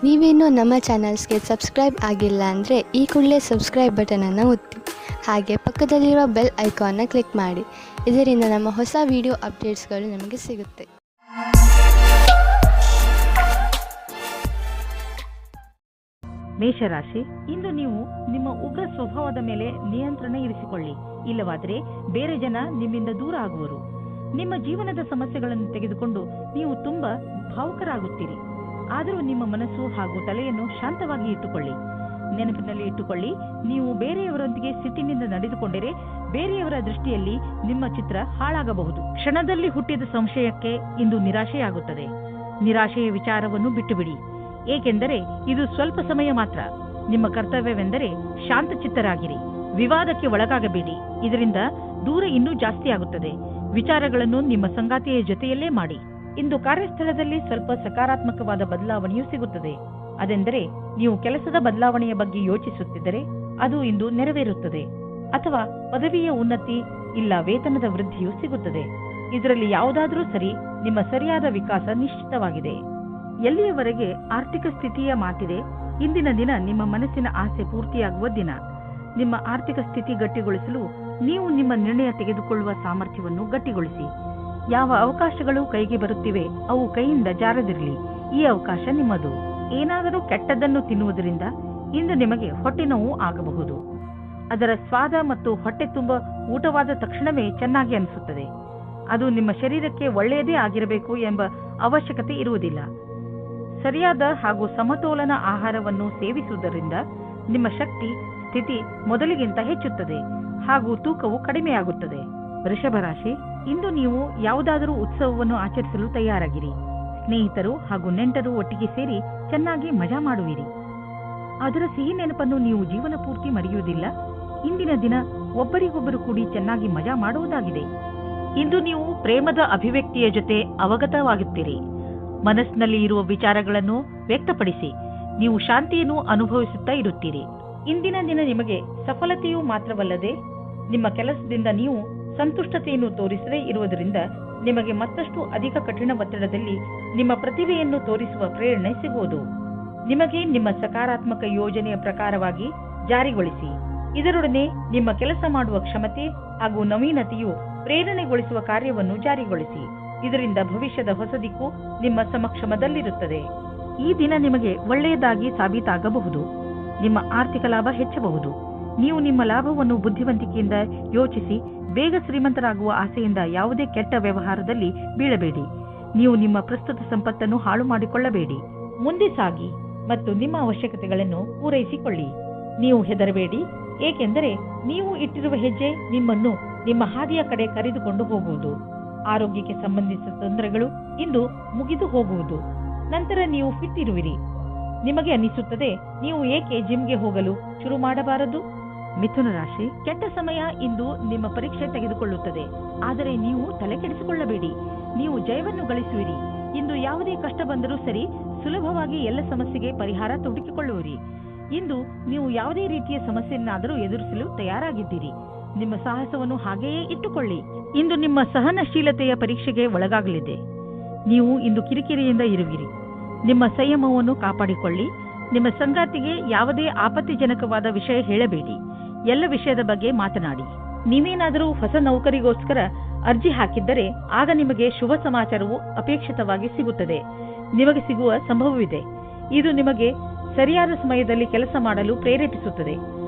ನೀವೇನೂ ನಮ್ಮ ಚಾನಲ್ಸ್ಗೆ ಸಬ್ಸ್ಕ್ರೈಬ್ ಆಗಿಲ್ಲ ಅಂದರೆ ಈ ಕೂಡಲೇ ಸಬ್ಸ್ಕ್ರೈಬ್ ಬಟನನ್ನು ಒತ್ತಿ. ಹಾಗೆ ಪಕ್ಕದಲ್ಲಿರುವ ಬೆಲ್ ಐಕಾನ್ನ ಕ್ಲಿಕ್ ಮಾಡಿ. ಇದರಿಂದ ನಮ್ಮ ಹೊಸ ವಿಡಿಯೋ ಅಪ್ಡೇಟ್ಸ್ಗಳು ನಿಮಗೆ ಸಿಗುತ್ತೆ. ಮೇಷರಾಶಿ, ಇಂದು ನೀವು ನಿಮ್ಮ ಉಗ್ರ ಸ್ವಭಾವದ ಮೇಲೆ ನಿಯಂತ್ರಣ ಇರಿಸಿಕೊಳ್ಳಿ. ಇಲ್ಲವಾದರೆ ಬೇರೆ ಜನ ನಿಮ್ಮಿಂದ ದೂರ ಆಗುವರು. ನಿಮ್ಮ ಜೀವನದ ಸಮಸ್ಯೆಗಳನ್ನು ತೆಗೆದುಕೊಂಡು ನೀವು ತುಂಬಾ ಭಾವುಕರಾಗುತ್ತೀರಿ. ಆದರೂ ನಿಮ್ಮ ಮನಸ್ಸು ಹಾಗೂ ತಲೆಯನ್ನು ಶಾಂತವಾಗಿ ಇಟ್ಟುಕೊಳ್ಳಿ. ನೆನಪಿನಲ್ಲಿ ಇಟ್ಟುಕೊಳ್ಳಿ, ನೀವು ಬೇರೆಯವರೊಂದಿಗೆ ಸಿಟ್ಟಿನಿಂದ ನಡೆದುಕೊಂಡರೆ ಬೇರೆಯವರ ದೃಷ್ಟಿಯಲ್ಲಿ ನಿಮ್ಮ ಚಿತ್ರ ಹಾಳಾಗಬಹುದು. ಕ್ಷಣದಲ್ಲಿ ಹುಟ್ಟಿದ ಸಂಶಯಕ್ಕೆ ಇಂದು ನಿರಾಶೆಯಾಗುತ್ತದೆ. ನಿರಾಶೆಯ ವಿಚಾರವನ್ನು ಬಿಟ್ಟುಬಿಡಿ, ಏಕೆಂದರೆ ಇದು ಸ್ವಲ್ಪ ಸಮಯ ಮಾತ್ರ. ನಿಮ್ಮ ಕರ್ತವ್ಯವೆಂದರೆ ಶಾಂತಚಿತ್ತರಾಗಿರಿ. ವಿವಾದಕ್ಕೆ ಒಳಗಾಗಬೇಡಿ, ಇದರಿಂದ ದೂರ ಇನ್ನೂ ಜಾಸ್ತಿ ಆಗುತ್ತದೆ. ವಿಚಾರಗಳನ್ನು ನಿಮ್ಮ ಸಂಗಾತಿಯ ಜೊತೆಯಲ್ಲೇ ಮಾಡಿ. ಇಂದು ಕಾರ್ಯಸ್ಥಳದಲ್ಲಿ ಸ್ವಲ್ಪ ಸಕಾರಾತ್ಮಕವಾದ ಬದಲಾವಣೆಯೂ ಸಿಗುತ್ತದೆ. ಅದೆಂದರೆ ನೀವು ಕೆಲಸದ ಬದಲಾವಣೆಯ ಬಗ್ಗೆ ಯೋಚಿಸುತ್ತಿದ್ದರೆ ಅದು ಇಂದು ನೆರವೇರುತ್ತದೆ. ಅಥವಾ ಪದವಿಯ ಉನ್ನತಿ ಇಲ್ಲ ವೇತನದ ವೃದ್ಧಿಯೂ ಸಿಗುತ್ತದೆ. ಇದರಲ್ಲಿ ಯಾವುದಾದರೂ ಸರಿ, ನಿಮ್ಮ ಸರಿಯಾದ ವಿಕಾಸ ನಿಶ್ಚಿತವಾಗಿದೆ. ಎಲ್ಲಿಯವರೆಗೆ ಆರ್ಥಿಕ ಸ್ಥಿತಿಯ ಮಾತಿದೆ, ಇಂದಿನ ದಿನ ನಿಮ್ಮ ಮನಸ್ಸಿನ ಆಸೆ ಪೂರ್ತಿಯಾಗುವ ದಿನ. ನಿಮ್ಮ ಆರ್ಥಿಕ ಸ್ಥಿತಿ ಗಟ್ಟಿಗೊಳಿಸಲು ನೀವು ನಿಮ್ಮ ನಿರ್ಣಯ ತೆಗೆದುಕೊಳ್ಳುವ ಸಾಮರ್ಥ್ಯವನ್ನು ಗಟ್ಟಿಗೊಳಿಸಿ. ಯಾವ ಅವಕಾಶಗಳು ಕೈಗೆ ಬರುತ್ತಿವೆ ಅವು ಕೈಯಿಂದ ಜಾರದಿರಲಿ. ಈ ಅವಕಾಶ ನಿಮ್ಮದು. ಏನಾದರೂ ಕೆಟ್ಟದ್ದನ್ನು ತಿನ್ನುವುದರಿಂದ ಇಂದು ನಿಮಗೆ ಹೊಟ್ಟೆ ನೋವು ಆಗಬಹುದು. ಅದರ ಸ್ವಾದ ಮತ್ತು ಹೊಟ್ಟೆ ತುಂಬ ಊಟವಾದ ತಕ್ಷಣವೇ ಚೆನ್ನಾಗಿ ಅನಿಸುತ್ತದೆ. ಅದು ನಿಮ್ಮ ಶರೀರಕ್ಕೆ ಒಳ್ಳೆಯದೇ ಆಗಿರಬೇಕು ಎಂಬ ಅವಶ್ಯಕತೆ ಇರುವುದಿಲ್ಲ. ಸರಿಯಾದ ಹಾಗೂ ಸಮತೋಲನ ಆಹಾರವನ್ನು ಸೇವಿಸುವುದರಿಂದ ನಿಮ್ಮ ಶಕ್ತಿ ಸ್ಥಿತಿ ಮೊದಲಿಗಿಂತ ಹೆಚ್ಚುತ್ತದೆ ಹಾಗೂ ತೂಕವು ಕಡಿಮೆಯಾಗುತ್ತದೆ. ವೃಷಭ ರಾಶಿ, ಇಂದು ನೀವು ಯಾವುದಾದರೂ ಉತ್ಸವವನ್ನು ಆಚರಿಸಲು ತಯಾರಾಗಿರಿ. ಸ್ನೇಹಿತರು ಹಾಗೂ ನೆಂಟರು ಒಟ್ಟಿಗೆ ಸೇರಿ ಚೆನ್ನಾಗಿ ಮಜಾ ಮಾಡುವಿರಿ. ಅದರ ಸಿಹಿ ನೆನಪನ್ನು ನೀವು ಜೀವನ ಪೂರ್ತಿ ಮರೆಯುವುದಿಲ್ಲ. ಇಂದಿನ ದಿನ ಒಬ್ಬರಿಗೊಬ್ಬರು ಕೂಡಿ ಚೆನ್ನಾಗಿ ಮಜಾ ಮಾಡುವುದಾಗಿದೆ. ಇಂದು ನೀವು ಪ್ರೇಮದ ಅಭಿವ್ಯಕ್ತಿಯ ಜೊತೆ ಅವಗತವಾಗುತ್ತೀರಿ. ಮನಸ್ಸಿನಲ್ಲಿ ಇರುವ ವಿಚಾರಗಳನ್ನು ವ್ಯಕ್ತಪಡಿಸಿ ನೀವು ಶಾಂತಿಯನ್ನು ಅನುಭವಿಸುತ್ತಾ ಇರುತ್ತೀರಿ. ಇಂದಿನ ದಿನ ನಿಮಗೆ ಸಫಲತೆಯೂ ಮಾತ್ರವಲ್ಲದೆ ನಿಮ್ಮ ಕೆಲಸದಿಂದ ನೀವು ಸಂತುಷ್ಟತೆಯನ್ನು ತೋರಿಸದೇ ಇರುವುದರಿಂದ ನಿಮಗೆ ಮತ್ತಷ್ಟು ಅಧಿಕ ಕಠಿಣ ಒತ್ತಡದಲ್ಲಿ ನಿಮ್ಮ ಪ್ರತಿಭೆಯನ್ನು ತೋರಿಸುವ ಪ್ರೇರಣೆ ಸಿಗುವುದು. ನಿಮಗೆ ನಿಮ್ಮ ಸಕಾರಾತ್ಮಕ ಯೋಜನೆಯ ಪ್ರಕಾರವಾಗಿ ಜಾರಿಗೊಳಿಸಿ. ಇದರೊಡನೆ ನಿಮ್ಮ ಕೆಲಸ ಮಾಡುವ ಕ್ಷಮತೆ ಹಾಗೂ ನವೀನತೆಯು ಪ್ರೇರಣೆಗೊಳಿಸುವ ಕಾರ್ಯವನ್ನು ಜಾರಿಗೊಳಿಸಿ. ಇದರಿಂದ ಭವಿಷ್ಯದ ಹೊಸ ದಿಕ್ಕು ನಿಮ್ಮ ಸಮಕ್ಷಮದಲ್ಲಿರುತ್ತದೆ. ಈ ದಿನ ನಿಮಗೆ ಒಳ್ಳೆಯದಾಗಿ ಸಾಬೀತಾಗಬಹುದು. ನಿಮ್ಮ ಆರ್ಥಿಕ ಲಾಭ ಹೆಚ್ಚಬಹುದು. ನೀವು ನಿಮ್ಮ ಲಾಭವನ್ನು ಬುದ್ಧಿವಂತಿಕೆಯಿಂದ ಯೋಚಿಸಿ ಬೇಗ ಶ್ರೀಮಂತರಾಗುವ ಆಸೆಯಿಂದ ಯಾವುದೇ ಕೆಟ್ಟ ವ್ಯವಹಾರದಲ್ಲಿ ಬೀಳಬೇಡಿ. ನೀವು ನಿಮ್ಮ ಪ್ರಸ್ತುತ ಸಂಪತ್ತನ್ನು ಹಾಳು ಮಾಡಿಕೊಳ್ಳಬೇಡಿ. ಮುಂದೆ ಸಾಗಿ ಮತ್ತು ನಿಮ್ಮ ಅವಶ್ಯಕತೆಗಳನ್ನು ಪೂರೈಸಿಕೊಳ್ಳಿ. ನೀವು ಹೆದರಬೇಡಿ, ಏಕೆಂದರೆ ನೀವು ಇಟ್ಟಿರುವ ಹೆಜ್ಜೆ ನಿಮ್ಮನ್ನು ನಿಮ್ಮ ಹಾದಿಯ ಕಡೆ ಕರೆದುಕೊಂಡು ಹೋಗುವುದು. ಆರೋಗ್ಯಕ್ಕೆ ಸಂಬಂಧಿಸಿದ ತೊಂದರೆಗಳು ಇಂದು ಮುಗಿದು ಹೋಗುವುದು. ನಂತರ ನೀವು ಫಿಟ್ ಇರುವಿರಿ. ನಿಮಗೆ ಅನಿಸುತ್ತದೆ, ನೀವು ಏಕೆ ಜಿಮ್ಗೆ ಹೋಗಲು ಶುರು ಮಾಡಬಾರದು? ಮಿಥುನ ರಾಶಿ, ಕೆಟ್ಟ ಸಮಯ ಇಂದು ನಿಮ್ಮ ಪರೀಕ್ಷೆ ತೆಗೆದುಕೊಳ್ಳುತ್ತದೆ. ಆದರೆ ನೀವು ತಲೆ ಕೆಡಿಸಿಕೊಳ್ಳಬೇಡಿ, ನೀವು ಜಯವನ್ನು ಗಳಿಸುವಿರಿ. ಇಂದು ಯಾವುದೇ ಕಷ್ಟ ಬಂದರೂ ಸರಿ, ಸುಲಭವಾಗಿ ಎಲ್ಲ ಸಮಸ್ಯೆಗೆ ಪರಿಹಾರ ತೊಡಗಿಕೊಳ್ಳುವಿರಿ. ಇಂದು ನೀವು ಯಾವುದೇ ರೀತಿಯ ಸಮಸ್ಯೆಯನ್ನಾದರೂ ಎದುರಿಸಲು ತಯಾರಾಗಿದ್ದೀರಿ. ನಿಮ್ಮ ಸಾಹಸವನ್ನು ಹಾಗೆಯೇ ಇಟ್ಟುಕೊಳ್ಳಿ. ಇಂದು ನಿಮ್ಮ ಸಹನಶೀಲತೆಯ ಪರೀಕ್ಷೆಗೆ ಒಳಗಾಗಲಿದೆ. ನೀವು ಇಂದು ಕಿರಿಕಿರಿಯಿಂದ ಇರುವಿರಿ. ನಿಮ್ಮ ಸಂಯಮವನ್ನು ಕಾಪಾಡಿಕೊಳ್ಳಿ. ನಿಮ್ಮ ಸಂಗಾತಿಗೆ ಯಾವುದೇ ಆಪತ್ತಿಜನಕವಾದ ವಿಷಯ ಹೇಳಬೇಡಿ. ಎಲ್ಲ ವಿಷಯದ ಬಗ್ಗೆ ಮಾತನಾಡಿ. ನೀವೇನಾದರೂ ಹೊಸ ನೌಕರಿಗೋಸ್ಕರ ಅರ್ಜಿ ಹಾಕಿದ್ದರೆ ಆಗ ನಿಮಗೆ ಶುಭ ಸಮಾಚಾರವು ಅಪೇಕ್ಷಿತವಾಗಿ ಸಿಗುತ್ತದೆ. ನಿಮಗೆ ಸಿಗುವ ಸಂಭವವಿದೆ. ಇದು ನಿಮಗೆ ಸರಿಯಾದ ಸಮಯದಲ್ಲಿ ಕೆಲಸ ಮಾಡಲು ಪ್ರೇರೇಪಿಸುತ್ತದೆ.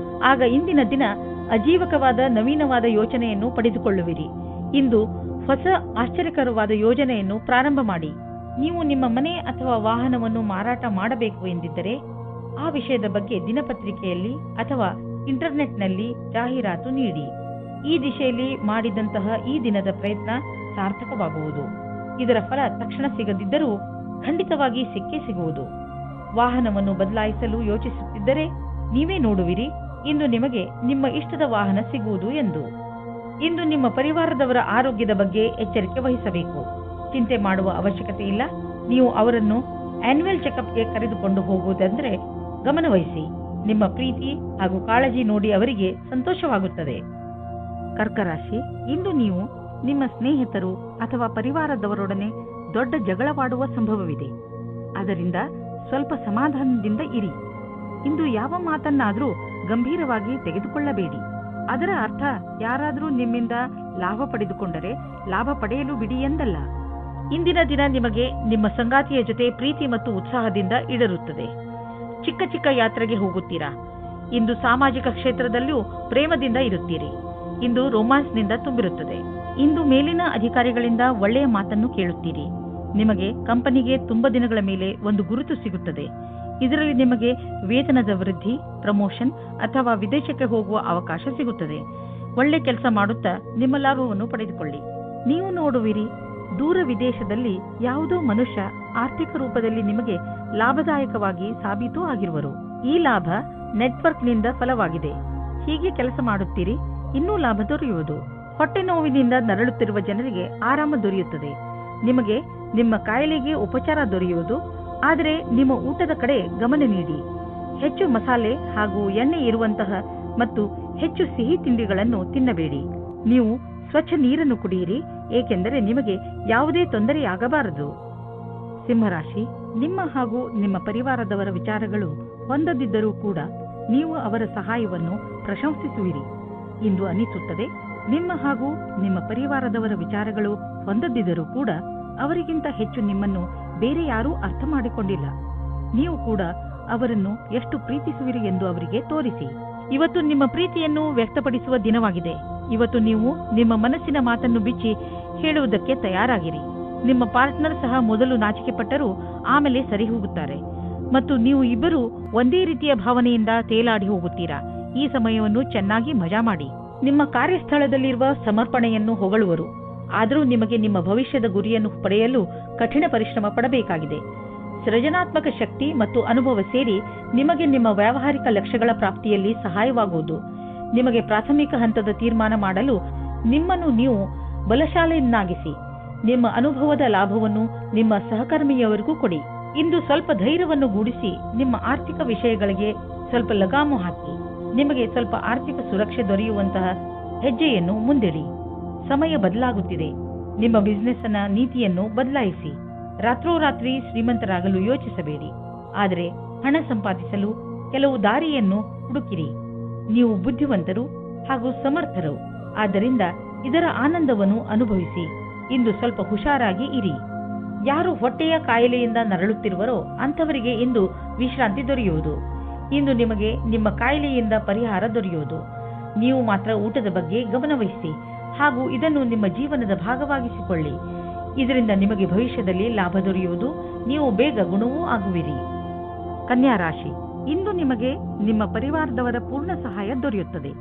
ಆಗ ಇಂದಿನ ದಿನ ಅಜೀವಕವಾದ ನವೀನವಾದ ಯೋಚನೆಯನ್ನು ಪಡೆದುಕೊಳ್ಳುವಿರಿ. ಇಂದು ಹೊಸ ಆಶ್ಚರ್ಯಕರವಾದ ಯೋಜನೆಯನ್ನು ಪ್ರಾರಂಭ ಮಾಡಿ. ನೀವು ನಿಮ್ಮ ಮನೆ ಅಥವಾ ವಾಹನವನ್ನು ಮಾರಾಟ ಮಾಡಬೇಕು ಎಂದಿದ್ದರೆ ಆ ವಿಷಯದ ಬಗ್ಗೆ ದಿನಪತ್ರಿಕೆಯಲ್ಲಿ ಅಥವಾ ಇಂಟರ್ನೆಟ್ನಲ್ಲಿ ಜಾಹೀರಾತು ನೀಡಿ. ಈ ದಿಶೆಯಲ್ಲಿ ಮಾಡಿದಂತಹ ಈ ದಿನದ ಪ್ರಯತ್ನ ಸಾರ್ಥಕವಾಗುವುದು. ಇದರ ಫಲ ತಕ್ಷಣ ಸಿಗದಿದ್ದರೂ ಖಂಡಿತವಾಗಿ ಸಿಕ್ಕೇ ಸಿಗುವುದು. ವಾಹನವನ್ನು ಬದಲಾಯಿಸಲು ಯೋಚಿಸುತ್ತಿದ್ದರೆ ನೀವೇ ನೋಡುವಿರಿ ಇಂದು ನಿಮಗೆ ನಿಮ್ಮ ಇಷ್ಟದ ವಾಹನ ಸಿಗುವುದು ಎಂದು. ಇಂದು ನಿಮ್ಮ ಪರಿವಾರದವರ ಆರೋಗ್ಯದ ಬಗ್ಗೆ ಎಚ್ಚರಿಕೆ ವಹಿಸಬೇಕು. ಚಿಂತೆ ಮಾಡುವ ಅವಶ್ಯಕತೆ ಇಲ್ಲ. ನೀವು ಅವರನ್ನು ಆನ್ಯುವಲ್ ಚೆಕಪ್ಗೆ ಕರೆದುಕೊಂಡು ಹೋಗುವುದಂದ್ರೆ ಗಮನವಹಿಸಿ. ನಿಮ್ಮ ಪ್ರೀತಿ ಹಾಗೂ ಕಾಳಜಿ ನೋಡಿ ಅವರಿಗೆ ಸಂತೋಷವಾಗುತ್ತದೆ. ಕರ್ಕರಾಶಿ, ಇಂದು ನೀವು ನಿಮ್ಮ ಸ್ನೇಹಿತರು ಅಥವಾ ಪರಿವಾರದವರೊಡನೆ ದೊಡ್ಡ ಜಗಳವಾಡುವ ಸಂಭವವಿದೆ. ಅದರಿಂದ ಸ್ವಲ್ಪ ಸಮಾಧಾನದಿಂದ ಇರಿ. ಇಂದು ಯಾವ ಮಾತನ್ನಾದರೂ ಗಂಭೀರವಾಗಿ ತೆಗೆದುಕೊಳ್ಳಬೇಡಿ. ಅದರ ಅರ್ಥ ಯಾರಾದರೂ ನಿಮ್ಮಿಂದ ಲಾಭ ಪಡೆದುಕೊಂಡರೆ ಲಾಭ ಪಡೆಯಲು ಬಿಡಿ ಎಂದಲ್ಲ. ಇಂದಿನ ದಿನ ನಿಮಗೆ ನಿಮ್ಮ ಸಂಗಾತಿಯ ಜೊತೆ ಪ್ರೀತಿ ಮತ್ತು ಉತ್ಸಾಹದಿಂದ ಇಡರುತ್ತದೆ. ಚಿಕ್ಕ ಚಿಕ್ಕ ಯಾತ್ರೆಗೆ ಹೋಗುತ್ತೀರಾ. ಇಂದು ಸಾಮಾಜಿಕ ಕ್ಷೇತ್ರದಲ್ಲೂ ಪ್ರೇಮದಿಂದ ಇರುತ್ತೀರಿ. ಇಂದು ರೊಮ್ಯಾನ್ಸ್ನಿಂದ ತುಂಬಿರುತ್ತದೆ. ಇಂದು ಮೇಲಿನ ಅಧಿಕಾರಿಗಳಿಂದ ಒಳ್ಳೆಯ ಮಾತನ್ನು ಕೇಳುತ್ತೀರಿ. ನಿಮಗೆ ಕಂಪನಿಗೆ ತುಂಬಾ ದಿನಗಳ ಮೇಲೆ ಒಂದು ಗುರುತು ಸಿಗುತ್ತದೆ. ಇದರಲ್ಲಿ ನಿಮಗೆ ವೇತನದ ವೃದ್ಧಿ, ಪ್ರಮೋಷನ್ ಅಥವಾ ವಿದೇಶಕ್ಕೆ ಹೋಗುವ ಅವಕಾಶ ಸಿಗುತ್ತದೆ. ಒಳ್ಳೆ ಕೆಲಸ ಮಾಡುತ್ತಾ ನಿಮ್ಮ ಲಾಭವನ್ನು ಪಡೆದುಕೊಳ್ಳಿ. ನೀವು ನೋಡುವಿರಿ, ದೂರ ವಿದೇಶದಲ್ಲಿ ಯಾವುದೋ ಮನುಷ್ಯ ಆರ್ಥಿಕ ರೂಪದಲ್ಲಿ ನಿಮಗೆ ಲಾಭದಾಯಕವಾಗಿ ಸಾಬೀತು ಆಗಿರುವರು. ಈ ಲಾಭ ನೆಟ್ವರ್ಕ್ನಿಂದ ಫಲವಾಗಿದೆ. ಹೀಗೆ ಕೆಲಸ ಮಾಡುತ್ತೀರಿ, ಇನ್ನೂ ಲಾಭ ದೊರೆಯುವುದು. ಹೊಟ್ಟೆ ನೋವಿನಿಂದ ನರಳುತ್ತಿರುವ ಜನರಿಗೆ ಆರಾಮ ದೊರೆಯುತ್ತದೆ. ನಿಮಗೆ ನಿಮ್ಮ ಕಾಯಿಲೆಗೆ ಉಪಚಾರ ದೊರೆಯುವುದು. ಆದರೆ ನಿಮ್ಮ ಊಟದ ಕಡೆ ಗಮನ ನೀಡಿ. ಹೆಚ್ಚು ಮಸಾಲೆ ಹಾಗೂ ಎಣ್ಣೆ ಇರುವಂತಹ ಮತ್ತು ಹೆಚ್ಚು ಸಿಹಿ ತಿಂಡಿಗಳನ್ನು ತಿನ್ನಬೇಡಿ. ನೀವು ಸ್ವಚ್ಛ ನೀರನ್ನು ಕುಡಿಯಿರಿ, ಏಕೆಂದರೆ ನಿಮಗೆ ಯಾವುದೇ ತೊಂದರೆಯಾಗಬಾರದು. ಸಿಂಹರಾಶಿ, ನಿಮ್ಮ ಹಾಗೂ ನಿಮ್ಮ ಪರಿವಾರದವರ ವಿಚಾರಗಳು ಹೊಂದದಿದ್ದರೂ ಕೂಡ ನೀವು ಅವರ ಸಹಾಯವನ್ನು ಪ್ರಶಂಸಿಸುವಿರಿ. ಇಂದು ಅನಿಸುತ್ತದೆ, ನಿಮ್ಮ ಹಾಗೂ ನಿಮ್ಮ ಪರಿವಾರದವರ ವಿಚಾರಗಳು ಹೊಂದದಿದ್ದರೂ ಕೂಡ ಅವರಿಗಿಂತ ಹೆಚ್ಚು ನಿಮ್ಮನ್ನು ಬೇರೆ ಯಾರೂ ಅರ್ಥ ಮಾಡಿಕೊಂಡಿಲ್ಲ. ನೀವು ಕೂಡ ಅವರನ್ನು ಎಷ್ಟು ಪ್ರೀತಿಸುವಿರಿ ಎಂದು ಅವರಿಗೆ ತೋರಿಸಿ. ಇವತ್ತು ನಿಮ್ಮ ಪ್ರೀತಿಯನ್ನು ವ್ಯಕ್ತಪಡಿಸುವ ದಿನವಾಗಿದೆ. ಇವತ್ತು ನೀವು ನಿಮ್ಮ ಮನಸ್ಸಿನ ಮಾತನ್ನು ಬಿಚ್ಚಿ ಹೇಳುವುದಕ್ಕೆ ತಯಾರಾಗಿರಿ. ನಿಮ್ಮ ಪಾರ್ಟ್ನರ್ ಸಹ ಮೊದಲು ನಾಚಿಕೆ ಪಟ್ಟರೂ ಆಮೇಲೆ ಸರಿ ಹೋಗುತ್ತಾರೆ ಮತ್ತು ನೀವು ಇಬ್ಬರು ಒಂದೇ ರೀತಿಯ ಭಾವನೆಯಿಂದ ತೇಲಾಡಿ ಹೋಗುತ್ತೀರಾ. ಈ ಸಮಯವನ್ನು ಚೆನ್ನಾಗಿ ಮಜಾ ಮಾಡಿ. ನಿಮ್ಮ ಕಾರ್ಯಸ್ಥಳದಲ್ಲಿರುವ ಸಮರ್ಪಣೆಯನ್ನು ಹೊಗಳುವರು. ಆದರೂ ನಿಮಗೆ ನಿಮ್ಮ ಭವಿಷ್ಯದ ಗುರಿಯನ್ನು ಪಡೆಯಲು ಕಠಿಣ ಪರಿಶ್ರಮ ಪಡಬೇಕಾಗಿದೆ. ಸೃಜನಾತ್ಮಕ ಶಕ್ತಿ ಮತ್ತು ಅನುಭವ ಸೇರಿ ನಿಮಗೆ ನಿಮ್ಮ ವ್ಯಾವಹಾರಿಕ ಲಕ್ಷ್ಯಗಳ ಪ್ರಾಪ್ತಿಯಲ್ಲಿ ಸಹಾಯವಾಗುವುದು. ನಿಮಗೆ ಪ್ರಾಥಮಿಕ ಹಂತದ ತೀರ್ಮಾನ ಮಾಡಲು ನಿಮ್ಮನ್ನು ನೀವು ಬಲಶಾಲಿಯನ್ನಾಗಿಸಿ. ನಿಮ್ಮ ಅನುಭವದ ಲಾಭವನ್ನು ನಿಮ್ಮ ಸಹಕರ್ಮಿಯವರಿಗೂ ಕೊಡಿ. ಇಂದು ಸ್ವಲ್ಪ ಧೈರ್ಯವನ್ನು ಗೂಡಿಸಿ ನಿಮ್ಮ ಆರ್ಥಿಕ ವಿಷಯಗಳಿಗೆ ಸ್ವಲ್ಪ ಲಗಾಮು ಹಾಕಿ. ನಿಮಗೆ ಸ್ವಲ್ಪ ಆರ್ಥಿಕ ಸುರಕ್ಷೆ ದೊರೆಯುವಂತಹ ಹೆಜ್ಜೆಯನ್ನು ಮುಂದಿಡಿ. ಸಮಯ ಬದಲಾಗುತ್ತಿದೆ. ನಿಮ್ಮ ಬಿಸಿನೆಸ್ನ ನೀತಿಯನ್ನು ಬದಲಾಯಿಸಿ. ರಾತ್ರೋರಾತ್ರಿ ಶ್ರೀಮಂತರಾಗಲು ಯೋಚಿಸಬೇಡಿ. ಆದರೆ ಹಣ ಸಂಪಾದಿಸಲು ಕೆಲವು ದಾರಿಯನ್ನು ಹುಡುಕಿರಿ. ನೀವು ಬುದ್ಧಿವಂತರು ಹಾಗೂ ಸಮರ್ಥರು. ಆದ್ದರಿಂದ ಇದರ ಆನಂದವನ್ನು ಅನುಭವಿಸಿ. ಇಂದು ಸ್ವಲ್ಪ ಹುಷಾರಾಗಿ ಇರಿ. ಯಾರು ಹೊಟ್ಟೆಯ ಕಾಯಿಲೆಯಿಂದ ನರಳುತ್ತಿರುವರೋ ಅಂಥವರಿಗೆ ಇಂದು ವಿಶ್ರಾಂತಿ ದೊರೆಯುವುದು. ಇಂದು ನಿಮಗೆ ನಿಮ್ಮ ಕಾಯಿಲೆಯಿಂದ ಪರಿಹಾರ ದೊರೆಯುವುದು. ನೀವು ಮಾತ್ರ ಊಟದ ಬಗ್ಗೆ ಗಮನವಹಿಸಿ ಹಾಗೂ ಇದನ್ನು ನಿಮ್ಮ ಜೀವನದ ಭಾಗವಾಗಿಸಿಕೊಳ್ಳಿ. ಇದರಿಂದ ನಿಮಗೆ ಭವಿಷ್ಯದಲ್ಲಿ ಲಾಭ ದೊರೆಯುವುದು. ನೀವು ಬೇಗ ಗುಣವೂ ಆಗುವಿರಿ. ಕನ್ಯಾ ರಾಶಿ, ಇಂದು ನಿಮಗೆ ನಿಮ್ಮ ಪರಿವಾರದವರ ಪೂರ್ಣ ಸಹಾಯ ದೊರೆಯುತ್ತದೆ.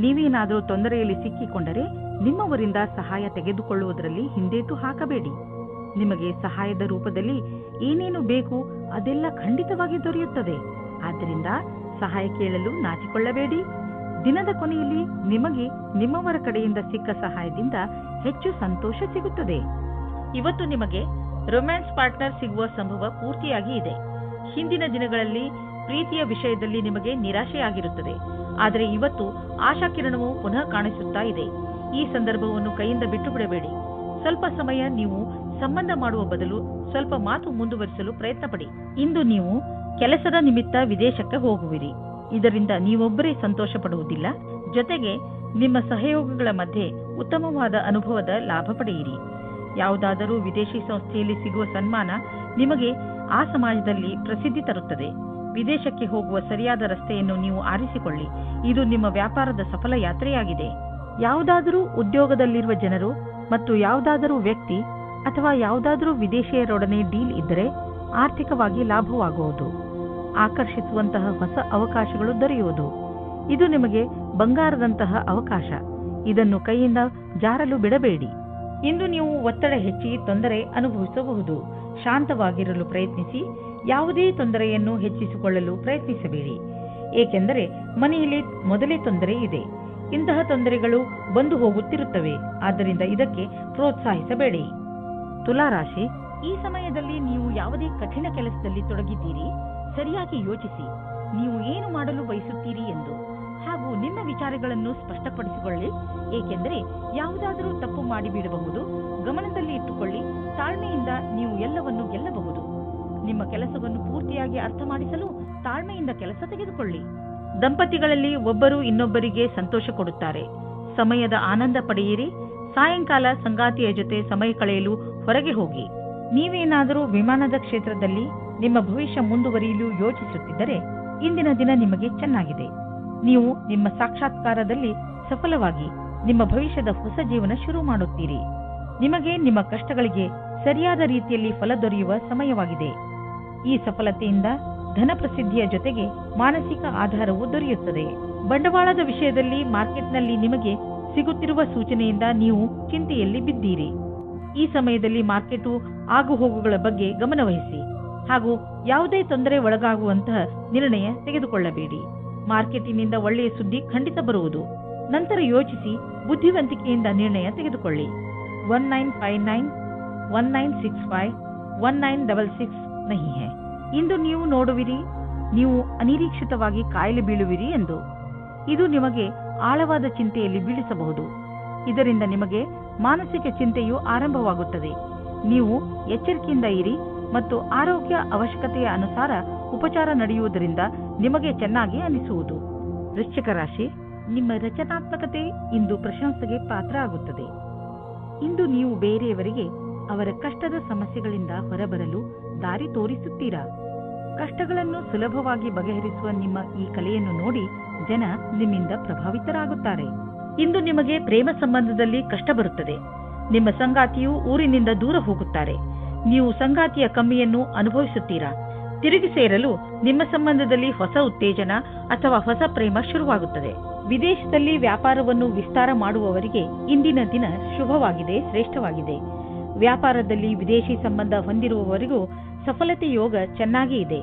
ನೀವೇನಾದರೂ ತೊಂದರೆಯಲ್ಲಿ ಸಿಕ್ಕಿಕೊಂಡರೆ ನಿಮ್ಮವರಿಂದ ಸಹಾಯ ತೆಗೆದುಕೊಳ್ಳುವುದರಲ್ಲಿ ಹಿಂದೇಟು ಹಾಕಬೇಡಿ. ನಿಮಗೆ ಸಹಾಯದ ರೂಪದಲ್ಲಿ ಏನೇನು ಬೇಕು ಅದೆಲ್ಲ ಖಂಡಿತವಾಗಿ ದೊರೆಯುತ್ತದೆ. ಆದ್ದರಿಂದ ಸಹಾಯ ಕೇಳಲು ನಾಚಿಕೊಳ್ಳಬೇಡಿ. ದಿನದ ಕೊನೆಯಲ್ಲಿ ನಿಮಗೆ ನಿಮ್ಮವರ ಕಡೆಯಿಂದ ಸಿಕ್ಕ ಸಹಾಯದಿಂದ ಹೆಚ್ಚು ಸಂತೋಷ ಸಿಗುತ್ತದೆ. ಇವತ್ತು ನಿಮಗೆ ರೊಮ್ಯಾನ್ಸ್ ಪಾರ್ಟ್ನರ್ ಸಿಗುವ ಸಂಭವ ಪೂರ್ತಿಯಾಗಿ ಇದೆ. ಹಿಂದಿನ ದಿನಗಳಲ್ಲಿ ಪ್ರೀತಿಯ ವಿಷಯದಲ್ಲಿ ನಿಮಗೆ ನಿರಾಶೆಯಾಗಿರುತ್ತದೆ. ಆದರೆ ಇವತ್ತು ಆಶಾಕಿರಣವು ಪುನಃ ಕಾಣಿಸುತ್ತಾ ಇದೆ. ಈ ಸಂದರ್ಭವನ್ನು ಕೈಯಿಂದ ಬಿಟ್ಟು ಬಿಡಬೇಡಿ. ಸ್ವಲ್ಪ ಸಮಯ ನೀವು ಸಂಬಂಧ ಮಾಡುವ ಬದಲು ಸ್ವಲ್ಪ ಮಾತು ಮುಂದುವರಿಸಲು ಪ್ರಯತ್ನ ಪಡಿ. ಇಂದು ನೀವು ಕೆಲಸದ ನಿಮಿತ್ತ ವಿದೇಶಕ್ಕೆ ಹೋಗುವಿರಿ. ಇದರಿಂದ ನೀವೊಬ್ಬರೇ ಸಂತೋಷ ಪಡುವುದಿಲ್ಲ, ಜೊತೆಗೆ ನಿಮ್ಮ ಸಹಯೋಗಿಗಳ ಮಧ್ಯೆ ಉತ್ತಮವಾದ ಅನುಭವದ ಲಾಭ ಪಡೆಯಿರಿ. ಯಾವುದಾದರೂ ವಿದೇಶಿ ಸಂಸ್ಥೆಯಲ್ಲಿ ಸಿಗುವ ಸನ್ಮಾನ ನಿಮಗೆ ಆ ಸಮಾಜದಲ್ಲಿ ಪ್ರಸಿದ್ಧಿ ತರುತ್ತದೆ. ವಿದೇಶಕ್ಕೆ ಹೋಗುವ ಸರಿಯಾದ ರಸ್ತೆಯನ್ನು ನೀವು ಆರಿಸಿಕೊಳ್ಳಿ. ಇದು ನಿಮ್ಮ ವ್ಯಾಪಾರದ ಸಫಲ ಯಾತ್ರೆಯಾಗಿದೆ. ಯಾವುದಾದರೂ ಉದ್ಯೋಗದಲ್ಲಿರುವ ಜನರು ಮತ್ತು ಯಾವುದಾದರೂ ವ್ಯಕ್ತಿ ಅಥವಾ ಯಾವುದಾದರೂ ವಿದೇಶಿಯರೊಡನೆ ಡೀಲ್ ಇದ್ದರೆ ಆರ್ಥಿಕವಾಗಿ ಲಾಭವಾಗುವುದು. ಆಕರ್ಷಿಸುವಂತಹ ಹೊಸ ಅವಕಾಶಗಳು ದೊರೆಯುವುದು. ಇದು ನಿಮಗೆ ಬಂಗಾರದಂತಹ ಅವಕಾಶ. ಇದನ್ನು ಕೈಯಿಂದ ಜಾರಲು ಬಿಡಬೇಡಿ. ಇಂದು ನೀವು ಒತ್ತಡ ಹೆಚ್ಚಿ ತೊಂದರೆ ಅನುಭವಿಸಬಹುದು. ಶಾಂತವಾಗಿರಲು ಪ್ರಯತ್ನಿಸಿ. ಯಾವುದೇ ತೊಂದರೆಯನ್ನು ಹೆಚ್ಚಿಸಿಕೊಳ್ಳಲು ಪ್ರಯತ್ನಿಸಬೇಡಿ. ಏಕೆಂದರೆ ಮನೆಯಲ್ಲಿ ಮೊದಲೇ ತೊಂದರೆ ಇದೆ. ಇಂತಹ ತೊಂದರೆಗಳು ಬಂದು ಹೋಗುತ್ತಿರುತ್ತವೆ. ಆದ್ದರಿಂದ ಇದಕ್ಕೆ ಪ್ರೋತ್ಸಾಹಿಸಬೇಡಿ. ತುಲಾರಾಶಿ, ಈ ಸಮಯದಲ್ಲಿ ನೀವು ಯಾವುದೇ ಕಠಿಣ ಕೆಲಸದಲ್ಲಿ ತೊಡಗಿದ್ದೀರಿ, ಸರಿಯಾಗಿ ಯೋಚಿಸಿ. ನೀವು ಏನು ಮಾಡಲು ಬಯಸುತ್ತೀರಿ ಎಂದು ಹಾಗೂ ನಿಮ್ಮ ವಿಚಾರಗಳನ್ನು ಸ್ಪಷ್ಟಪಡಿಸಿಕೊಳ್ಳಿ. ಏಕೆಂದರೆ ಯಾವುದಾದರೂ ತಪ್ಪು ಮಾಡಿಬಿಡಬಹುದು. ಗಮನದಲ್ಲಿ ಇಟ್ಟುಕೊಳ್ಳಿ. ತಾಳ್ಮೆಯಿಂದ ನೀವು ಎಲ್ಲವನ್ನು ಗೆಲ್ಲಬಹುದು. ನಿಮ್ಮ ಕೆಲಸವನ್ನು ಪೂರ್ತಿಯಾಗಿ ಅರ್ಥ ಮಾಡಿಸಲು ತಾಳ್ಮೆಯಿಂದ ಕೆಲಸ ತೆಗೆದುಕೊಳ್ಳಿ. ದಂಪತಿಗಳಲ್ಲಿ ಒಬ್ಬರು ಇನ್ನೊಬ್ಬರಿಗೆ ಸಂತೋಷ ಕೊಡುತ್ತಾರೆ. ಸಮಯದ ಆನಂದ ಪಡೆಯಿರಿ. ಸಾಯಂಕಾಲ ಸಂಗಾತಿಯ ಜೊತೆ ಸಮಯ ಕಳೆಯಲು ಹೊರಗೆ ಹೋಗಿ. ನೀವೇನಾದರೂ ವಿಮಾನದ ಕ್ಷೇತ್ರದಲ್ಲಿ ನಿಮ್ಮ ಭವಿಷ್ಯ ಮುಂದುವರಿಯಲು ಯೋಚಿಸುತ್ತಿದ್ದರೆ ಇಂದಿನ ದಿನ ನಿಮಗೆ ಚೆನ್ನಾಗಿದೆ. ನೀವು ನಿಮ್ಮ ಸಾಕ್ಷಾತ್ಕಾರದಲ್ಲಿ ಸಫಲವಾಗಿ ನಿಮ್ಮ ಭವಿಷ್ಯದ ಹೊಸ ಜೀವನ ಶುರು ಮಾಡುತ್ತೀರಿ. ನಿಮಗೆ ನಿಮ್ಮ ಕಷ್ಟಗಳಿಗೆ ಸರಿಯಾದ ರೀತಿಯಲ್ಲಿ ಫಲ ದೊರೆಯುವ ಸಮಯವಾಗಿದೆ. ಈ ಸಫಲತೆಯಿಂದ ಧನ ಪ್ರಸಿದ್ಧಿಯ ಜೊತೆಗೆ ಮಾನಸಿಕ ಆಧಾರವು ದೊರೆಯುತ್ತದೆ. ಬಂಡವಾಳದ ವಿಷಯದಲ್ಲಿ ಮಾರ್ಕೆಟ್ನಲ್ಲಿ ನಿಮಗೆ ಸಿಗುತ್ತಿರುವ ಸೂಚನೆಯಿಂದ ನೀವು ಚಿಂತೆಯಲ್ಲಿ ಬಿದ್ದೀರಿ. ಈ ಸಮಯದಲ್ಲಿ ಮಾರ್ಕೆಟು ಆಗುಹೋಗುಗಳ ಬಗ್ಗೆ ಗಮನವಹಿಸಿ ಹಾಗೂ ಯಾವುದೇ ತೊಂದರೆ ಒಳಗಾಗುವಂತಹ ನಿರ್ಣಯ ತೆಗೆದುಕೊಳ್ಳಬೇಡಿ. ಮಾರ್ಕೆಟಿನಿಂದ ಒಳ್ಳೆಯ ಸುದ್ದಿ ಖಂಡಿತ ಬರುವುದು. ನಂತರ ಯೋಚಿಸಿ ಬುದ್ಧಿವಂತಿಕೆಯಿಂದ ನಿರ್ಣಯ ತೆಗೆದುಕೊಳ್ಳಿ. 1959 1965 1966 ನಹಿ ಹೈ. ಇಂದು ನೀವು ನೋಡುವಿರಿ ನೀವು ಅನಿರೀಕ್ಷಿತವಾಗಿ ಕಾಯಿಲೆ ಬೀಳುವಿರಿ ಎಂದು. ಇದು ನಿಮಗೆ ಆಳವಾದ ಚಿಂತೆಯಲ್ಲಿ ಬೀಳಿಸಬಹುದು. ಇದರಿಂದ ನಿಮಗೆ ಮಾನಸಿಕ ಚಿಂತೆಯು ಆರಂಭವಾಗುತ್ತದೆ. ನೀವು ಎಚ್ಚರಿಕೆಯಿಂದ ಇರಿ ಮತ್ತು ಆರೋಗ್ಯ ಅವಶ್ಯಕತೆಯ ಅನುಸಾರ ಉಪಚಾರ ನಡೆಯುವುದರಿಂದ ನಿಮಗೆ ಚೆನ್ನಾಗಿ ಅನಿಸುವುದು. ವೃಶ್ಚಿಕ ರಾಶಿ, ನಿಮ್ಮ ರಚನಾತ್ಮಕತೆ ಇಂದು ಪ್ರಶಂಸೆಗೆ ಪಾತ್ರ ಆಗುತ್ತದೆ. ಇಂದು ನೀವು ಬೇರೆಯವರಿಗೆ ಅವರ ಕಷ್ಟದ ಸಮಸ್ಯೆಗಳಿಂದ ಹೊರಬರಲು ದಾರಿ ತೋರಿಸುತ್ತೀರಾ. ಕಷ್ಟಗಳನ್ನು ಸುಲಭವಾಗಿ ಬಗೆಹರಿಸುವ ನಿಮ್ಮ ಈ ಕಲೆಯನ್ನು ನೋಡಿ ಜನ ನಿಮ್ಮಿಂದ ಪ್ರಭಾವಿತರಾಗುತ್ತಾರೆ. ಇಂದು ನಿಮಗೆ ಪ್ರೇಮ ಸಂಬಂಧದಲ್ಲಿ ಕಷ್ಟ ಬರುತ್ತದೆ. ನಿಮ್ಮ ಸಂಗಾತಿಯು ಊರಿನಿಂದ ದೂರ ಹೋಗುತ್ತಾರೆ. ನೀವು ಸಂಗಾತಿಯ ಕಮ್ಮಿಯನ್ನು ಅನುಭವಿಸುತ್ತೀರಾ. ತಿರುಗಿ ಸೇರಲು ನಿಮ್ಮ ಸಂಬಂಧದಲ್ಲಿ ಹೊಸ ಉತ್ತೇಜನ ಅಥವಾ ಹೊಸ ಪ್ರೇಮ ಶುರುವಾಗುತ್ತದೆ. ವಿದೇಶದಲ್ಲಿ ವ್ಯಾಪಾರವನ್ನು ವಿಸ್ತಾರ ಮಾಡುವವರಿಗೆ ಇಂದಿನ ದಿನ ಶುಭವಾಗಿದೆ, ಶ್ರೇಷ್ಠವಾಗಿದೆ. ವ್ಯಾಪಾರದಲ್ಲಿ ವಿದೇಶಿ ಸಂಬಂಧ ಹೊಂದಿರುವವರಿಗೂ ಸಫಲತೆ ಯೋಗ ಚೆನ್ನಾಗಿ ಇದೆ.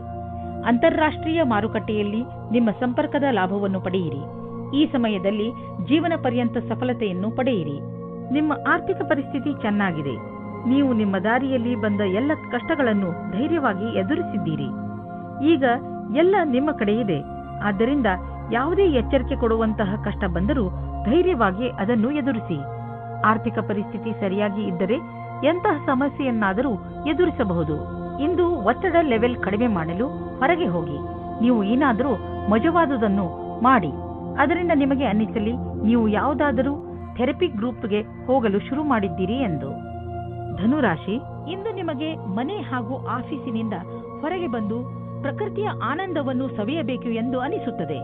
ಅಂತಾರಾಷ್ಟ್ರೀಯ ಮಾರುಕಟ್ಟೆಯಲ್ಲಿ ನಿಮ್ಮ ಸಂಪರ್ಕದ ಲಾಭವನ್ನು ಪಡೆಯಿರಿ. ಈ ಸಮಯದಲ್ಲಿ ಜೀವನ ಪರ್ಯಂತ ಸಫಲತೆಯನ್ನು ಪಡೆಯಿರಿ. ನಿಮ್ಮ ಆರ್ಥಿಕ ಪರಿಸ್ಥಿತಿ ಚೆನ್ನಾಗಿದೆ. ನೀವು ನಿಮ್ಮ ದಾರಿಯಲ್ಲಿ ಬಂದ ಎಲ್ಲ ಕಷ್ಟಗಳನ್ನು ಧೈರ್ಯವಾಗಿ ಎದುರಿಸಿದ್ದೀರಿ. ಈಗ ಎಲ್ಲ ನಿಮ್ಮ ಕಡೆ ಇದೆ. ಆದ್ದರಿಂದ ಯಾವುದೇ ಎಚ್ಚರಿಕೆ ಕೊಡುವಂತಹ ಕಷ್ಟ ಬಂದರೂ ಧೈರ್ಯವಾಗಿ ಅದನ್ನು ಎದುರಿಸಿ. ಆರ್ಥಿಕ ಪರಿಸ್ಥಿತಿ ಸರಿಯಾಗಿ ಇದ್ದರೆ ಎಂತಹ ಸಮಸ್ಯೆಯನ್ನಾದರೂ ಎದುರಿಸಬಹುದು. ಇಂದು ಒತ್ತಡ ಲೆವೆಲ್ ಕಡಿಮೆ ಮಾಡಲು ಹೊರಗೆ ಹೋಗಿ. ನೀವು ಏನಾದರೂ ಮಜವಾದುದನ್ನು ಮಾಡಿ. ಅದರಿಂದ ನಿಮಗೆ ಅನ್ನಿಸಲಿ ನೀವು ಯಾವುದಾದರೂ ಥೆರಪಿ ಗ್ರೂಪ್ಗೆ ಹೋಗಲು ಶುರು ಮಾಡಿದ್ದೀರಿ ಎಂದು. ಧನುರಾಶಿ, ಇಂದು ನಿಮಗೆ ಮನೆ ಹಾಗೂ ಆಫೀಸಿನಿಂದ ಹೊರಗೆ ಬಂದು ಪ್ರಕೃತಿಯ ಆನಂದವನ್ನು ಸವಿಯಬೇಕು ಎಂದು ಅನಿಸುತ್ತದೆ.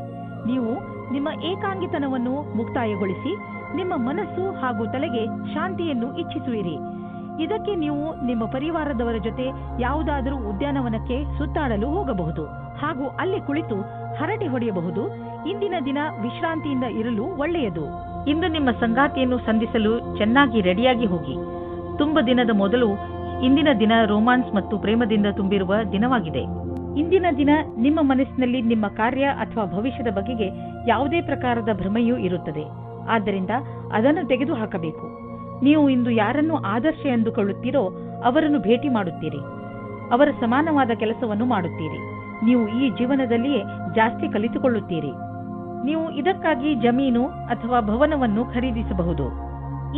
ನೀವು ನಿಮ್ಮ ಏಕಾಂಗಿತನವನ್ನು ಮುಕ್ತಾಯಗೊಳಿಸಿ ನಿಮ್ಮ ಮನಸ್ಸು ಹಾಗೂ ತಲೆಗೆ ಶಾಂತಿಯನ್ನು ಇಚ್ಛಿಸುವಿರಿ. ಇದಕ್ಕೆ ನೀವು ನಿಮ್ಮ ಪರಿವಾರದವರ ಜೊತೆ ಯಾವುದಾದರೂ ಉದ್ಯಾನವನಕ್ಕೆ ಸುತ್ತಾಡಲು ಹೋಗಬಹುದು ಹಾಗೂ ಅಲ್ಲಿ ಕುಳಿತು ಹರಟೆ ಹೊಡೆಯಬಹುದು. ಇಂದಿನ ದಿನ ವಿಶ್ರಾಂತಿಯಿಂದ ಇರಲು ಒಳ್ಳೆಯದು. ಇಂದು ನಿಮ್ಮ ಸಂಗಾತಿಯನ್ನು ಸಂಧಿಸಲು ಚೆನ್ನಾಗಿ ರೆಡಿಯಾಗಿ ಹೋಗಿ. ತುಂಬ ದಿನದ ಮೊದಲು ಇಂದಿನ ದಿನ ರೋಮಾನ್ಸ್ ಮತ್ತು ಪ್ರೇಮದಿಂದ ತುಂಬಿರುವ ದಿನವಾಗಿದೆ. ಇಂದಿನ ದಿನ ನಿಮ್ಮ ಮನಸ್ಸಿನಲ್ಲಿ ನಿಮ್ಮ ಕಾರ್ಯ ಅಥವಾ ಭವಿಷ್ಯದ ಬಗೆಗೆ ಯಾವುದೇ ಪ್ರಕಾರದ ಭ್ರಮೆಯೂ ಇರುತ್ತದೆ. ಆದ್ದರಿಂದ ಅದನ್ನು ತೆಗೆದುಹಾಕಬೇಕು. ನೀವು ಇಂದು ಯಾರನ್ನು ಆದರ್ಶ ಎಂದುಕೊಳ್ಳುತ್ತೀರೋ ಅವರನ್ನು ಭೇಟಿ ಮಾಡುತ್ತೀರಿ. ಅವರ ಸಮಾನವಾದ ಕೆಲಸವನ್ನು ಮಾಡುತ್ತೀರಿ. ನೀವು ಈ ಜೀವನದಲ್ಲಿಯೇ ಜಾಸ್ತಿ ಕಲಿತುಕೊಳ್ಳುತ್ತೀರಿ. ನೀವು ಇದಕ್ಕಾಗಿ ಜಮೀನು ಅಥವಾ ಭವನವನ್ನು ಖರೀದಿಸಬಹುದು.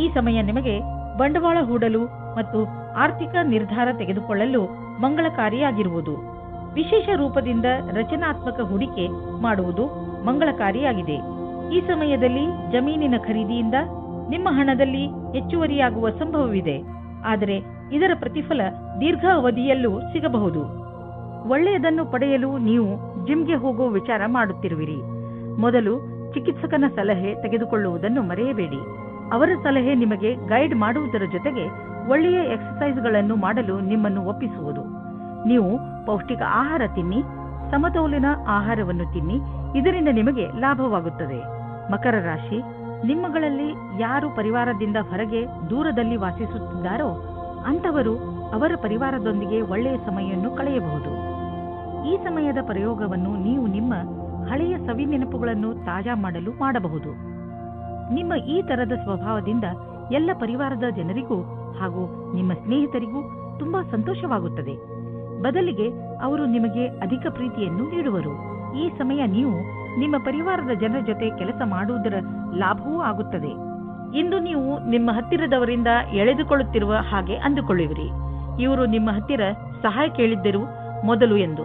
ಈ ಸಮಯ ನಿಮಗೆ ಬಂಡವಾಳ ಹೂಡಲು ಮತ್ತು ಆರ್ಥಿಕ ನಿರ್ಧಾರ ತೆಗೆದುಕೊಳ್ಳಲು ಮಂಗಳಕಾರಿಯಾಗಿರುವುದು. ವಿಶೇಷ ರೂಪದಿಂದ ರಚನಾತ್ಮಕ ಹೂಡಿಕೆ ಮಾಡುವುದು ಮಂಗಳಕಾರಿಯಾಗಿದೆ. ಈ ಸಮಯದಲ್ಲಿ ಜಮೀನಿನ ಖರೀದಿಯಿಂದ ನಿಮ್ಮ ಹಣದಲ್ಲಿ ಹೆಚ್ಚುವರಿಯಾಗುವ ಸಂಭವವಿದೆ. ಆದರೆ ಇದರ ಪ್ರತಿಫಲ ದೀರ್ಘ ಅವಧಿಯಲ್ಲೂ ಸಿಗಬಹುದು. ಒಳ್ಳೆಯದನ್ನು ಪಡೆಯಲು ನೀವು ಜಿಮ್ಗೆ ಹೋಗುವ ವಿಚಾರ ಮಾಡುತ್ತಿರುವಿರಿ. ಮೊದಲು ಚಿಕಿತ್ಸಕನ ಸಲಹೆ ತೆಗೆದುಕೊಳ್ಳುವುದನ್ನು ಮರೆಯಬೇಡಿ. ಅವರ ಸಲಹೆ ನಿಮಗೆ ಗೈಡ್ ಮಾಡುವುದರ ಜೊತೆಗೆ ಒಳ್ಳೆಯ ಎಕ್ಸರ್ಸೈಸ್ಗಳನ್ನು ಮಾಡಲು ನಿಮ್ಮನ್ನು ಒಪ್ಪಿಸುವುದು. ನೀವು ಪೌಷ್ಟಿಕ ಆಹಾರ ತಿನ್ನಿ, ಸಮತೋಲನ ಆಹಾರವನ್ನು ತಿನ್ನಿ. ಇದರಿಂದ ನಿಮಗೆ ಲಾಭವಾಗುತ್ತದೆ. ಮಕರ ರಾಶಿ, ನಿಮ್ಮಗಳಲ್ಲಿ ಯಾರು ಪರಿವಾರದಿಂದ ಹೊರಗೆ ದೂರದಲ್ಲಿ ವಾಸಿಸುತ್ತಿದ್ದಾರೋ ಅಂತವರು ಅವರ ಪರಿವಾರದೊಂದಿಗೆ ಒಳ್ಳೆಯ ಸಮಯವನ್ನು ಕಳೆಯಬಹುದು. ಈ ಸಮಯದ ಪ್ರಯೋಗವನ್ನು ನೀವು ನಿಮ್ಮ ಹಳೆಯ ಸವಿ ನೆನಪುಗಳನ್ನು ತಾಜಾ ಮಾಡಲು ಮಾಡಬಹುದು. ನಿಮ್ಮ ಈ ತರದ ಸ್ವಭಾವದಿಂದ ಎಲ್ಲ ಪರಿವಾರದ ಜನರಿಗೂ ಹಾಗೂ ನಿಮ್ಮ ಸ್ನೇಹಿತರಿಗೂ ತುಂಬಾ ಸಂತೋಷವಾಗುತ್ತದೆ. ಬದಲಿಗೆ ಅವರು ನಿಮಗೆ ಅಧಿಕ ಪ್ರೀತಿಯನ್ನು ನೀಡುವರು. ಈ ಸಮಯ ನೀವು ನಿಮ್ಮ ಪರಿವಾರದ ಜನರ ಜೊತೆ ಕೆಲಸ ಮಾಡುವುದರ ಲಾಭವೂ ಆಗುತ್ತದೆ. ಇಂದು ನೀವು ನಿಮ್ಮ ಹತ್ತಿರದವರಿಂದ ಎಳೆದುಕೊಳ್ಳುತ್ತಿರುವ ಹಾಗೆ ಅಂದುಕೊಳ್ಳುವಿರಿ. ಇವರು ನಿಮ್ಮ ಹತ್ತಿರ ಸಹಾಯ ಕೇಳಿದ್ದರೂ ಮೊದಲು ಎಂದು.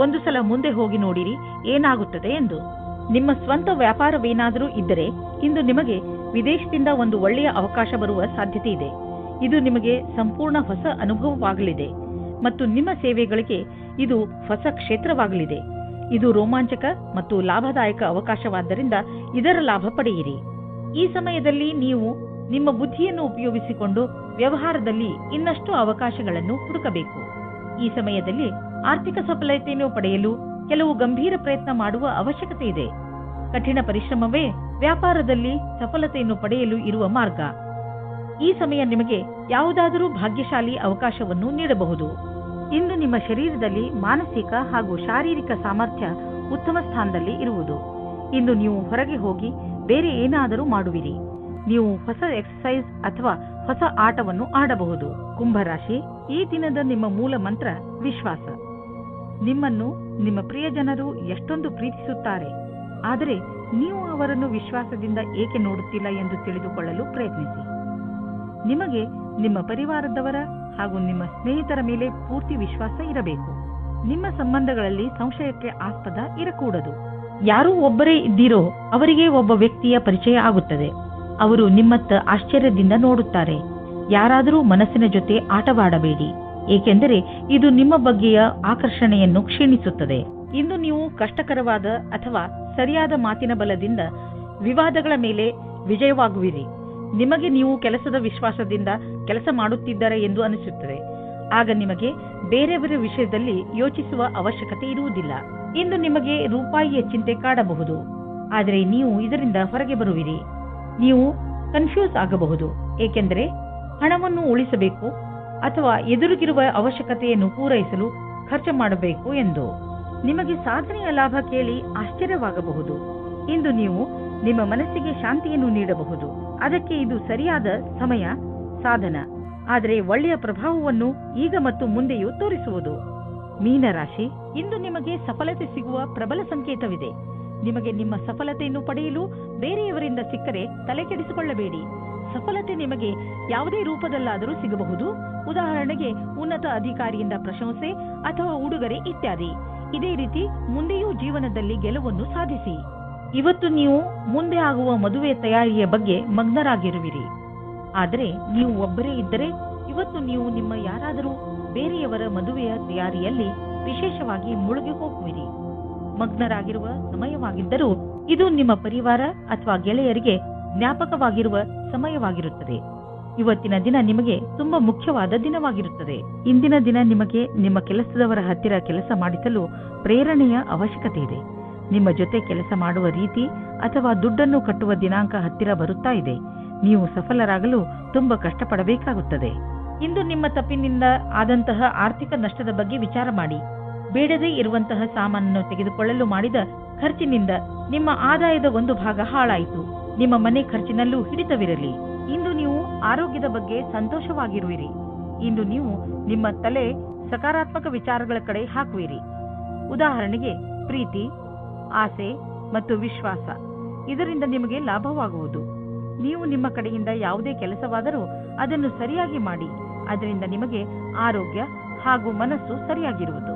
ಒಂದು ಸಲ ಮುಂದೆ ಹೋಗಿ ನೋಡಿರಿ ಏನಾಗುತ್ತದೆ ಎಂದು. ನಿಮ್ಮ ಸ್ವಂತ ವ್ಯಾಪಾರವೇನಾದರೂ ಇದ್ದರೆ ಇಂದು ನಿಮಗೆ ವಿದೇಶದಿಂದ ಒಂದು ಒಳ್ಳೆಯ ಅವಕಾಶ ಬರುವ ಸಾಧ್ಯತೆ ಇದೆ. ಇದು ನಿಮಗೆ ಸಂಪೂರ್ಣ ಹೊಸ ಅನುಭವವಾಗಲಿದೆ ಮತ್ತು ನಿಮ್ಮ ಸೇವೆಗಳಿಗೆ ಇದು ಹೊಸ ಕ್ಷೇತ್ರವಾಗಲಿದೆ. ಇದು ರೋಮಾಂಚಕ ಮತ್ತು ಲಾಭದಾಯಕ ಅವಕಾಶವಾದ್ದರಿಂದ ಇದರ ಲಾಭ ಪಡೆಯಿರಿ. ಈ ಸಮಯದಲ್ಲಿ ನೀವು ನಿಮ್ಮ ಬುದ್ಧಿಯನ್ನು ಉಪಯೋಗಿಸಿಕೊಂಡು ವ್ಯವಹಾರದಲ್ಲಿ ಇನ್ನಷ್ಟು ಅವಕಾಶಗಳನ್ನು ಹುಡುಕಬೇಕು. ಈ ಸಮಯದಲ್ಲಿ ಆರ್ಥಿಕ ಸಫಲತೆಯನ್ನು ಪಡೆಯಲು ಕೆಲವು ಗಂಭೀರ ಪ್ರಯತ್ನ ಮಾಡುವ ಅವಶ್ಯಕತೆ ಇದೆ. ಕಠಿಣ ಪರಿಶ್ರಮವೇ ವ್ಯಾಪಾರದಲ್ಲಿ ಸಫಲತೆಯನ್ನು ಪಡೆಯಲು ಇರುವ ಮಾರ್ಗ. ಈ ಸಮಯ ನಿಮಗೆ ಯಾವುದಾದರೂ ಭಾಗ್ಯಶಾಲಿ ಅವಕಾಶವನ್ನು ನೀಡಬಹುದು. ಇಂದು ನಿಮ್ಮ ಶರೀರದಲ್ಲಿ ಮಾನಸಿಕ ಹಾಗೂ ಶಾರೀರಿಕ ಸಾಮರ್ಥ್ಯ ಉತ್ತಮ ಸ್ಥಾನದಲ್ಲಿ ಇರುವುದು. ಇಂದು ನೀವು ಹೊರಗೆ ಹೋಗಿ ಬೇರೆ ಏನಾದರೂ ಮಾಡುವಿರಿ. ನೀವು ಹೊಸ ಎಕ್ಸರ್ಸೈಸ್ ಅಥವಾ ಹೊಸ ಆಟವನ್ನು ಆಡಬಹುದು. ಕುಂಭರಾಶಿ, ಈ ದಿನದ ನಿಮ್ಮ ಮೂಲ ಮಂತ್ರ ವಿಶ್ವಾಸ. ನಿಮ್ಮನ್ನು ನಿಮ್ಮ ಪ್ರಿಯಜನರು ಎಷ್ಟೊಂದು ಪ್ರೀತಿಸುತ್ತಾರೆ, ಆದರೆ ನೀವು ಅವರನ್ನು ವಿಶ್ವಾಸದಿಂದ ಏಕೆ ನೋಡುತ್ತಿಲ್ಲ ಎಂದು ತಿಳಿದುಕೊಳ್ಳಲು ಪ್ರಯತ್ನಿಸಿ. ನಿಮಗೆ ನಿಮ್ಮ ಪರಿವಾರದವರ ಹಾಗೂ ನಿಮ್ಮ ಸ್ನೇಹಿತರ ಮೇಲೆ ಪೂರ್ತಿ ವಿಶ್ವಾಸ ಇರಬೇಕು. ನಿಮ್ಮ ಸಂಬಂಧಗಳಲ್ಲಿ ಸಂಶಯಕ್ಕೆ ಆಸ್ಪದ ಇರಕೂಡದು. ಯಾರೂ ಒಬ್ಬರೇ ಇದ್ದೀರೋ ಅವರಿಗೆ ಒಬ್ಬ ವ್ಯಕ್ತಿಯ ಪರಿಚಯ ಆಗುತ್ತದೆ. ಅವರು ನಿಮ್ಮತ್ತ ಆಶ್ಚರ್ಯದಿಂದ ನೋಡುತ್ತಾರೆ. ಯಾರಾದರೂ ಮನಸ್ಸಿನ ಜೊತೆ ಆಟವಾಡಬೇಡಿ, ಏಕೆಂದರೆ ಇದು ನಿಮ್ಮ ಬಗ್ಗೆಯ ಆಕರ್ಷಣೆಯನ್ನು ಕ್ಷೀಣಿಸುತ್ತದೆ. ಇಂದು ನೀವು ಕಷ್ಟಕರವಾದ ಅಥವಾ ಸರಿಯಾದ ಮಾತಿನ ಬಲದಿಂದ ವಿವಾದಗಳ ಮೇಲೆ ವಿಜಯವಾಗುವಿರಿ. ನಿಮಗೆ ನೀವು ಕೆಲಸದ ವಿಶ್ವಾಸದಿಂದ ಕೆಲಸ ಮಾಡುತ್ತಿದ್ದಾರೆ ಎಂದು ಅನಿಸುತ್ತದೆ. ಆಗ ನಿಮಗೆ ಬೇರೆಯವರ ವಿಷಯದಲ್ಲಿ ಯೋಚಿಸುವ ಅವಶ್ಯಕತೆ ಇರುವುದಿಲ್ಲ. ಇಂದು ನಿಮಗೆ ರೂಪಾಯಿಯ ಚಿಂತೆ ಕಾಡಬಹುದು, ಆದರೆ ನೀವು ಇದರಿಂದ ಹೊರಗೆ ಬರುವಿರಿ. ನೀವು ಕನ್ಫ್ಯೂಸ್ ಆಗಬಹುದು, ಏಕೆಂದರೆ ಹಣವನ್ನು ಉಳಿಸಬೇಕು ಅಥವಾ ಎದುರಿಗಿರುವ ಅವಶ್ಯಕತೆಯನ್ನು ಪೂರೈಸಲು ಖರ್ಚು ಮಾಡಬೇಕು ಎಂದು. ನಿಮಗೆ ಸಾಧನೆಯ ಲಾಭ ಕೇಳಿ ಆಶ್ಚರ್ಯವಾಗಬಹುದು. ಇಂದು ನೀವು ನಿಮ್ಮ ಮನಸ್ಸಿಗೆ ಶಾಂತಿಯನ್ನು ನೀಡಬಹುದು. ಅದಕ್ಕೆ ಇದು ಸರಿಯಾದ ಸಮಯ, ಸಾಧನ. ಆದರೆ ಒಳ್ಳೆಯ ಪ್ರಭಾವವನ್ನು ಈಗ ಮತ್ತು ಮುಂದೆಯೂ ತೋರಿಸುವುದು. ಮೀನರಾಶಿ, ಇಂದು ನಿಮಗೆ ಸಫಲತೆ ಸಿಗುವ ಪ್ರಬಲ ಸಂಕೇತವಿದೆ. ನಿಮಗೆ ನಿಮ್ಮ ಸಫಲತೆಯನ್ನು ಪಡೆಯಲು ಬೇರೆಯವರಿಂದ ಸಿಕ್ಕರೆ ತಲೆ ಕೆಡಿಸಿಕೊಳ್ಳಬೇಡಿ. ಸಫಲತೆ ನಿಮಗೆ ಯಾವುದೇ ರೂಪದಲ್ಲಾದರೂ ಸಿಗಬಹುದು. ಉದಾಹರಣೆಗೆ ಉನ್ನತ ಅಧಿಕಾರಿಯಿಂದ ಪ್ರಶಂಸೆ ಅಥವಾ ಉಡುಗೊರೆ ಇತ್ಯಾದಿ. ಇದೇ ರೀತಿ ಮುಂದೆಯೂ ಜೀವನದಲ್ಲಿ ಗೆಲುವನ್ನು ಸಾಧಿಸಿ. ಇವತ್ತು ನೀವು ಮುಂದೆ ಆಗುವ ಮದುವೆ ತಯಾರಿಯ ಬಗ್ಗೆ ಮಗ್ನರಾಗಿರುವಿರಿ. ಆದರೆ ನೀವು ಒಬ್ಬರೇ ಇದ್ದರೆ ಇವತ್ತು ನೀವು ನಿಮ್ಮ ಯಾರಾದರೂ ಬೇರೆಯವರ ಮದುವೆಯ ತಯಾರಿಯಲ್ಲಿ ವಿಶೇಷವಾಗಿ ಮುಳುಗಿ ಹೋಗುವಿರಿ. ಮಗ್ನರಾಗಿರುವ ಸಮಯವಾಗಿದ್ದರೂ ಇದು ನಿಮ್ಮ ಪರಿವಾರ ಅಥವಾ ಗೆಳೆಯರಿಗೆ ಜ್ಞಾಪಕವಾಗಿರುವ ಸಮಯವಾಗಿರುತ್ತದೆ. ಇವತ್ತಿನ ದಿನ ನಿಮಗೆ ತುಂಬಾ ಮುಖ್ಯವಾದ ದಿನವಾಗಿರುತ್ತದೆ. ಇಂದಿನ ದಿನ ನಿಮಗೆ ನಿಮ್ಮ ಕೆಲಸದವರ ಹತ್ತಿರ ಕೆಲಸ ಮಾಡಿಸಲು ಪ್ರೇರಣೆಯ ಅವಶ್ಯಕತೆ ಇದೆ. ನಿಮ್ಮ ಜೊತೆ ಕೆಲಸ ಮಾಡುವ ರೀತಿ ಅಥವಾ ದುಡ್ಡನ್ನು ಕಟ್ಟುವ ದಿನಾಂಕ ಹತ್ತಿರ ಬರುತ್ತಾ ಇದೆ. ನೀವು ಸಫಲರಾಗಲು ತುಂಬಾ ಕಷ್ಟಪಡಬೇಕಾಗುತ್ತದೆ. ಇಂದು ನಿಮ್ಮ ತಪ್ಪಿನಿಂದ ಆದಂತಹ ಆರ್ಥಿಕ ನಷ್ಟದ ಬಗ್ಗೆ ವಿಚಾರ ಮಾಡಿ. ಬೇಡದೇ ಇರುವಂತಹ ಸಾಮಾನನ್ನು ತೆಗೆದುಕೊಳ್ಳಲು ಮಾಡಿದ ಖರ್ಚಿನಿಂದ ನಿಮ್ಮ ಆದಾಯದ ಒಂದು ಭಾಗ ಹಾಳಾಯಿತು. ನಿಮ್ಮ ಮನೆ ಖರ್ಚಿನಲ್ಲೂ ಹಿಡಿತವಿರಲಿ. ಇಂದು ನೀವು ಆರೋಗ್ಯದ ಬಗ್ಗೆ ಸಂತೋಷವಾಗಿರುವಿರಿ. ಇಂದು ನೀವು ನಿಮ್ಮ ತಲೆ ಸಕಾರಾತ್ಮಕ ವಿಚಾರಗಳ ಕಡೆ ಹಾಕುವಿರಿ. ಉದಾಹರಣೆಗೆ ಪ್ರೀತಿ, ಆಸೆ ಮತ್ತು ವಿಶ್ವಾಸ. ಇದರಿಂದ ನಿಮಗೆ ಲಾಭವಾಗುವುದು. ನೀವು ನಿಮ್ಮ ಕಡೆಯಿಂದ ಯಾವುದೇ ಕೆಲಸವಾದರೂ ಅದನ್ನು ಸರಿಯಾಗಿ ಮಾಡಿ. ಅದರಿಂದ ನಿಮಗೆ ಆರೋಗ್ಯ ಹಾಗೂ ಮನಸ್ಸು ಸರಿಯಾಗಿರುವುದು.